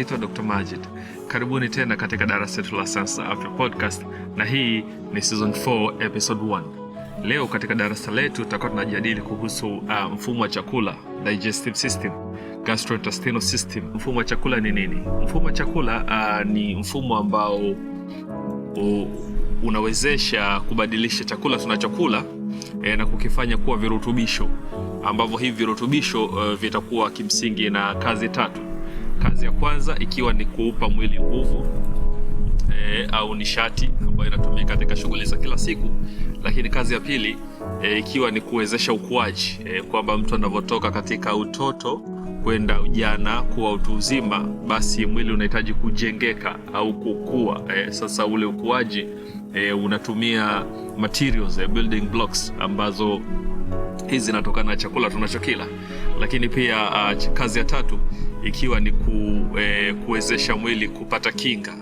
naitwa Dr. Majid. Karibuni tena katika darasa letu la Science Afya Podcast, na hii ni season 4 episode 1. Leo katika darasa letu tutakuwa tunajadili kuhusu mfumo wa chakula, digestive system, gastrointestinal system. Mfumo wa chakula ni nini? Mfumo wa chakula ni mfumo ambao unawezesha kubadilisha chakula tunachokula na kukifanya kuwa virutubisho, ambavyo hivi virutubisho vitakuwa kimsingi na kazi tatu. Kazi ya kwanza ikiwa ni kuupa mwili nguvu au nishati ambayo inatumika katika shughuli za kila siku. Lakini kazi ya pili ikiwa ni kuwezesha ukuaji, kwamba mtu anavyotoka katika utoto kwenda ujana kuwa utu uzima, basi mwili unahitaji kujengeka au kukua. Sasa ule ukuaji unatumia materials, building blocks, ambazo hizi zinatokana na chakula tunachokila. Lakini pia kazi ya tatu ikiwa ni kuwezesha mwili kupata kinga,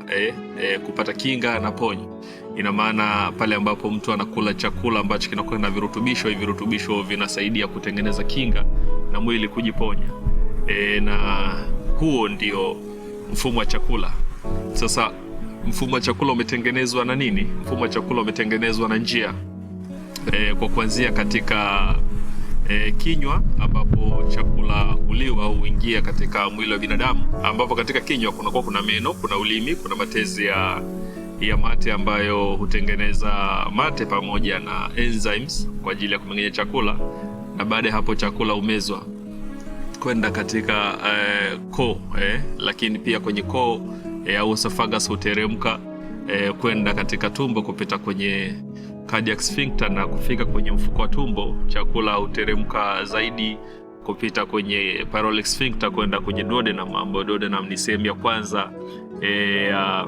kupata kinga na ponyo. Ina maana pale ambapo mtu anakula chakula ambacho kinakuwa na virutubisho, hivi virutubisho vinasaidia kutengeneza kinga na mwili kujiponya. Na huo ndio mfumo wa chakula. Sasa mfumo wa chakula umetengenezwa na nini? Mfumo wa chakula umetengenezwa na njia, kwa kuanzia katika kinywa, ambapo chakula huliwa au huingia katika mwili wa binadamu, ambapo katika kinywa kuna meno, kuna ulimi, kuna matezi ya mate ambayo hutengeneza mate pamoja na enzymes kwa ajili ya kumeng'enya chakula, na baada ya hapo chakula umezwa kwenda katika koo, lakini pia kwenye koo au esophagus huteremka kwenda katika tumbo kupita kwenye cardiac sphincter na kufika kwenye mfuko wa tumbo. Chakula huteremka zaidi kupita kwenye pyloric sphincter kwenda kwenye duodenum, ambapo duodenum ni sehemu ya kwanza ya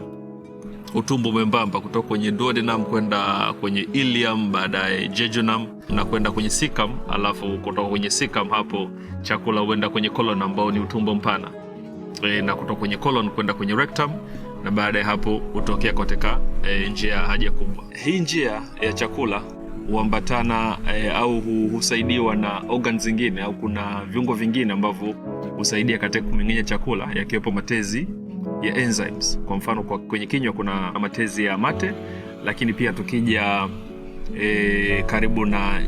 utumbo mwembamba, kutoka kwenye duodenum kwenda kwenye ileum, baadaye jejunum na kwenda kwenye cecum, alafu kutoka kwenye cecum hapo chakula huenda kwenye colon, ambao ni utumbo mpana, na kutoka kwenye colon kwenda kwenye rectum, na baada ya hapo hutokea katika njia ya haja kubwa. Hii njia ya chakula huambatana au husaidiwa na organs zingine, au kuna viungo vingine ambavyo husaidia katika kumeng'enya chakula, yakiwepo matezi ya enzymes. Kwa mfano kwenye kinywa kuna matezi ya mate, lakini pia tukija karibu na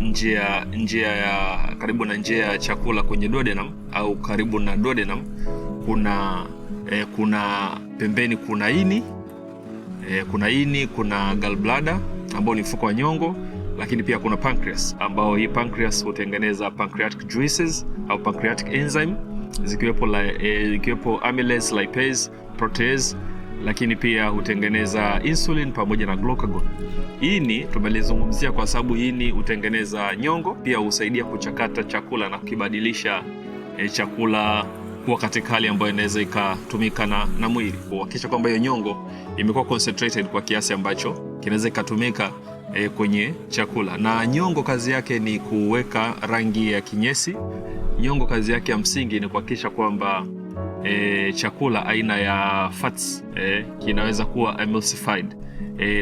njia ya chakula kwenye duodenum au karibu na duodenum kuna pembeni kuna ini, kuna gallbladder ambao ni mfuko wa nyongo, lakini pia kuna pancreas, ambao hii pancreas hutengeneza pancreatic juices au pancreatic enzyme, zikiwepo amylase, lipase, protease, lakini pia hutengeneza insulin pamoja na glucagon. Ini tumelizungumzia kwa sababu ini hutengeneza nyongo, pia husaidia kuchakata chakula na kukibadilisha chakula kuwa katika hali ambayo inaweza ikatumika na mwili, kuhakikisha kwamba hiyo nyongo imekuwa concentrated kwa kiasi ambacho kinaweza ikatumika kwenye chakula. Na nyongo kazi yake ni kuweka rangi ya kinyesi. Nyongo kazi yake ya msingi ni kuhakikisha kwamba chakula aina ya fats kinaweza kuwa emulsified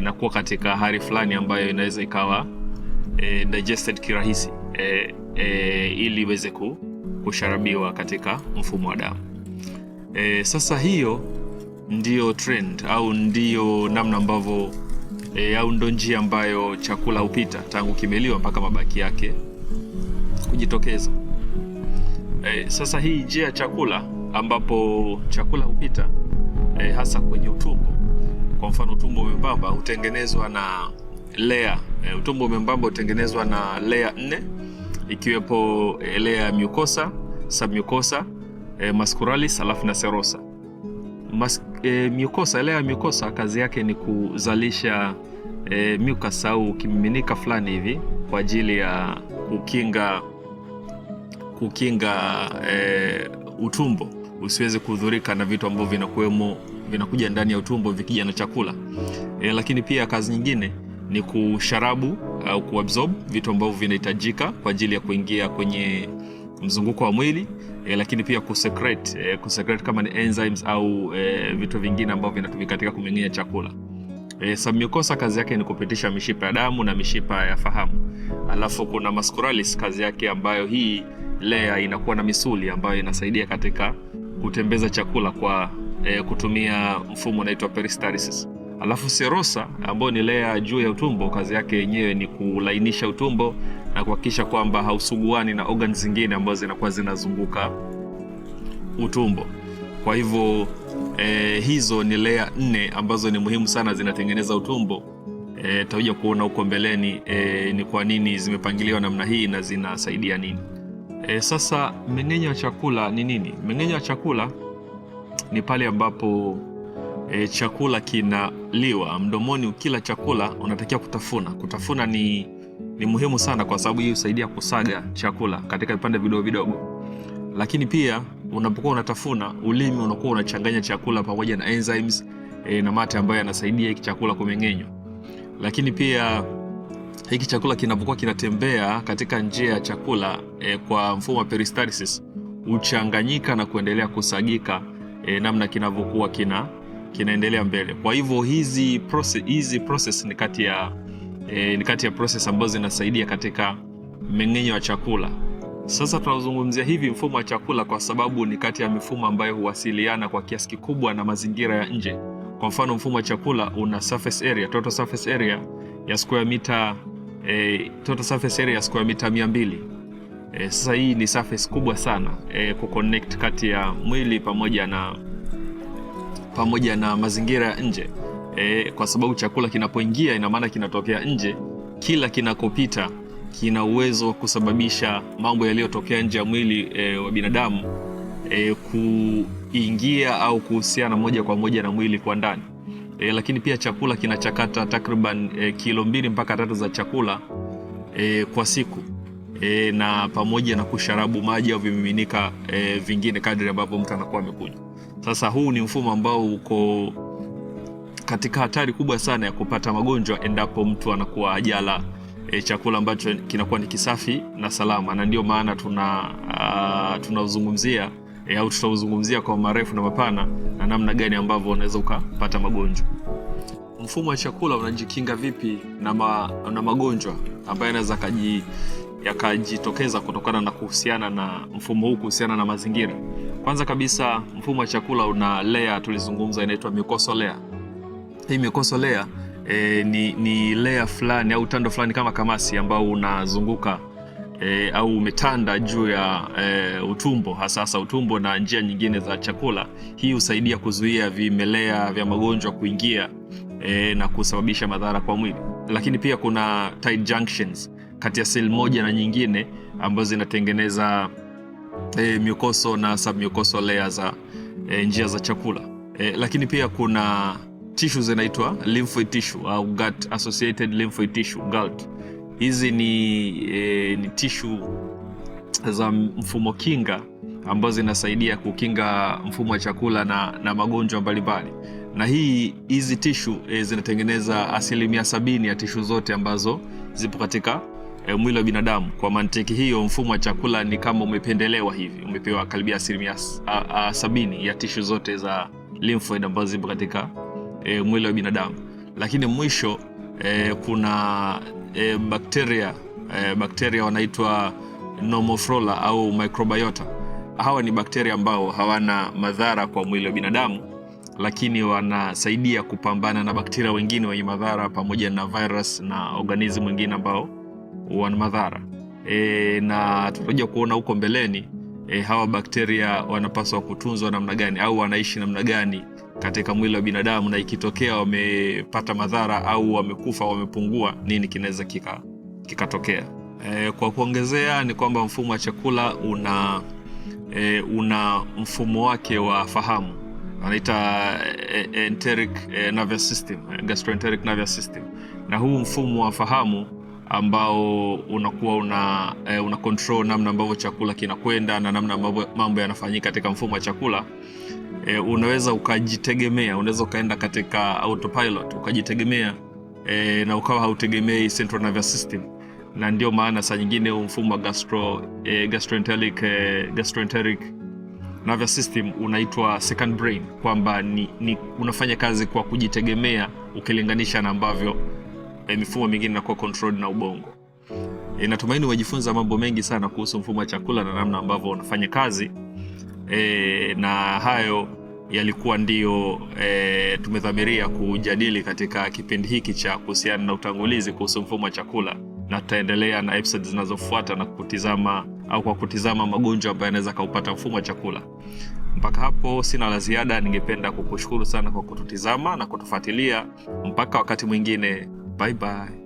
na kuwa katika hali fulani ambayo inaweza ikawa digested kirahisi, ili iweze kusharabiwa katika mfumo wa damu. Sasa hiyo ndio trend au ndio namna ambavyo au ndo njia ambayo chakula hupita tangu kimeliwa mpaka mabaki yake kujitokeza. Sasa hii njia ya chakula ambapo chakula hupita hasa kwenye utumbo. Kwa mfano utumbo mwembamba hutengenezwa na layer, utumbo mwembamba hutengenezwa na layer 4, ikiwepo layer ya mucosa, submucosa, muscularis, alafu na serosa. Mucosa, layer ya mucosa kazi yake ni kuzalisha mucus au kimiminika fulani hivi kwa ajili ya kukinga utumbo usiweze kudhurika na vitu ambavyo vinakuja ndani ya utumbo vikija na chakula. Lakini pia kazi nyingine ni kusharabu au kuabsorb vitu ambavyo vinahitajika kwa ajili ya kuingia kwenye mzunguko wa mwili, lakini pia kusecrete kama ni enzymes au vitu vingine ambavyo vinatumika katika kumeng'enya chakula. Submucosa kazi yake ni kupitisha mishipa ya damu na mishipa ya fahamu. Alafu kuna muscularis kazi yake ambayo hii layer inakuwa na misuli ambayo inasaidia katika kutembeza chakula kwa kutumia mfumo unaitwa peristalsis. Alafu serosa ambayo ni layer juu ya utumbo, kazi yake yenyewe ni kulainisha utumbo na kuhakikisha kwamba hausuguani na organs zingine ambazo zinakuwa zinazunguka utumbo. Kwa hivyo hizo ni layer 4 ambazo ni muhimu sana, zinatengeneza utumbo. Tutakuja kuona huko mbeleni ni kwa nini zimepangiliwa namna hii na zinasaidia nini. Sasa mmeng'enyo wa chakula ni nini? Mmeng'enyo wa chakula ni pale ambapo chakula kinaliwa mdomoni. Ukila chakula unatakiwa kutafuna. Kutafuna ni muhimu sana kwa sababu hii husaidia kusaga chakula katika vipande vidogo vidogo. Lakini pia unapokuwa unatafuna, ulimi unakuwa unachanganya chakula pamoja na enzymes na mate ambayo yanasaidia hiki chakula kumeng'enywa. Lakini pia hiki chakula kinapokuwa kinatembea katika njia ya chakula kwa mfumo wa peristalsis, uchanganyika na kuendelea kusagika namna kinavyokuwa kinaendelea mbele. Kwa hivyo hizi process ni kati ya process ambazo zinasaidia katika mmeng'enyo wa chakula. Sasa tunazungumzia hivi mfumo wa chakula kwa sababu ni kati ya mifumo ambayo huwasiliana kwa kiasi kikubwa na mazingira ya nje. Kwa mfano, mfumo wa chakula una surface area, total surface area ya square meter 200. Sasa hii ni surface kubwa sana kuconnect kati ya mwili pamoja na mazingira ya nje. Kwa sababu chakula kinapoingia, ina maana kinatokea nje. Kila kinakopita kina uwezo wa kusababisha mambo yaliyotokea nje ya mwili wa binadamu kuingia au kuhusiana moja kwa moja na mwili kwa ndani. Lakini pia chakula kinachakata takriban kilo 2 mpaka 3 za chakula kwa siku, na pamoja na kusharabu maji au vimiminika vingine kadri ambavyo mtu anakuwa amekunywa. Sasa huu ni mfumo ambao uko katika hatari kubwa sana ya kupata magonjwa endapo mtu anakuwa hajala chakula ambacho kinakuwa ni kisafi na salama. Na ndio maana tunazungumzia au tutauzungumzia kwa marefu na mapana na namna gani ambavyo unaweza ukapata magonjwa. Mfumo wa chakula unajikinga vipi na magonjwa ambayo yanaweza yakajitokeza kutokana na kuhusiana na mfumo huu, kuhusiana na mazingira. Kwanza kabisa, mfumo wa chakula una layer tulizungumza, inaitwa mucosal layer. Hii mucosal layer ni layer fulani au tando fulani kama kamasi ambao unazunguka au umetanda juu ya utumbo, hasa utumbo na njia nyingine za chakula. Hii husaidia kuzuia vimelea vya magonjwa kuingia na kusababisha madhara kwa mwili. Lakini pia kuna tight junctions kati ya seli moja na nyingine ambazo zinatengeneza mucosal na submucosal layer za njia za chakula. Lakini pia kuna tissues zinaitwa lymphoid tissue au gut associated lymphoid tissue, GALT. Hizi ni tissue za mfumo kinga ambazo zinasaidia kukinga mfumo wa chakula na magonjwa mbalimbali. Na hizi tissue zinatengeneza 70% ya tissue zote ambazo zipo katika mwili wa binadamu. Kwa mantiki hiyo, mfumo wa chakula ni kama umependelewa hivi, umepewa karibia 70% ya tissue zote za lymphoid ambazo zipo katika mwili wa binadamu. Lakini mwisho kuna bakteria wanaitwa Normoflora au microbiota. Hawa ni bakteria ambao hawana madhara kwa mwili wa binadamu, lakini wanasaidia kupambana na bakteria wengine wenye madhara pamoja na virus na organism wengine ambao wana madhara. Na tutakuja kuona huko mbeleni hawa bakteria wanapaswa kutunzwa namna gani au wanaishi namna gani katika mwili wa binadamu, na ikitokea wamepata madhara au wamekufa, wamepungua, nini kinaweza kikatokea. Kwa kuongezea ni kwamba mfumo wa chakula una mfumo wake wa fahamu, wanaita enteric nervous system, gastroenteric nervous system. Na huu mfumo wa fahamu ambao unakuwa una control namna ambavyo chakula kinakwenda na namna ambavyo mambo yanafanyika katika mfumo wa chakula. Unaweza ukajitegemea, unaweza ukaenda katika autopilot ukajitegemea na ukawa hautegemei central nervous system. Na ndio maana saa nyingine mfumo wa gastroenteric nervous system unaitwa second brain, kwamba ni unafanya kazi kwa kujitegemea ukilinganisha na ambavyo mifumo mingine inakuwa controlled na ubongo. Natumaini umejifunza mambo mengi sana kuhusu mfumo wa chakula na namna ambavyo unafanya kazi. Na hayo yalikuwa ndio tumedhamiria kujadili katika kipindi hiki cha kuhusiana na utangulizi kuhusu mfumo wa chakula, na tutaendelea na episodes zinazofuata na kutizama magonjwa ambayo yanaweza kaupata mfumo wa chakula. Mpaka hapo sina la ziada. Ningependa kukushukuru sana kwa kututizama na kutufuatilia. Mpaka wakati mwingine, bye bye.